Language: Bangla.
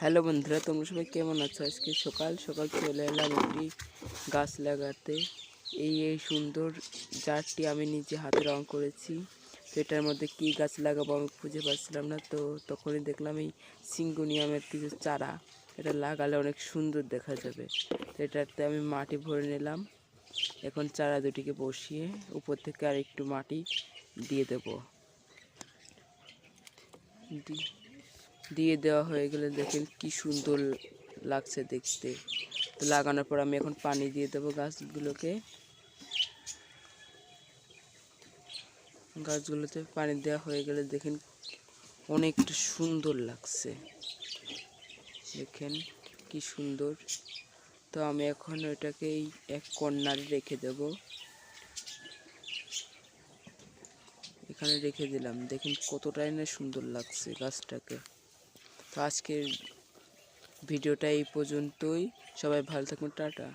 হ্যালো বন্ধুরা, তোমরা সবাই কেমন আছো? আজকে সকাল সকাল চলে এলাম একটি গাছ লাগাতে। এই সুন্দর জারটি আমি নিজে হাতে রং করেছি। তো এটার মধ্যে কী গাছ লাগাবো আমি খুঁজে পাচ্ছিলাম না, তো তখনই দেখলাম এই সিঙ্গোনিয়ামের কিছু চারা। এটা লাগালে অনেক সুন্দর দেখা যাবে। তো এটাতে আমি মাটি ভরে নিলাম। এখন চারা দুটিকে বসিয়ে উপর থেকে আর একটু মাটি দিয়ে দেবো। দিয়ে দেওয়া হয়ে গেলে দেখেন কি সুন্দর লাগছে দেখতে। তো লাগানোর পর আমি এখন পানি দিয়ে দেবো গাছগুলোতে পানি দেওয়া হয়ে গেলে দেখেন অনেকটা সুন্দর লাগছে। দেখেন কি সুন্দর। তো আমি এখন ওইটাকে এই এক কর্নারে রেখে দেব। এখানে রেখে দিলাম। দেখেন কতটাই না সুন্দর লাগছে গাছটাকে। তো আজকের ভিডিওটা এই পর্যন্তই। সবাই ভালো থাকুন, টাটা।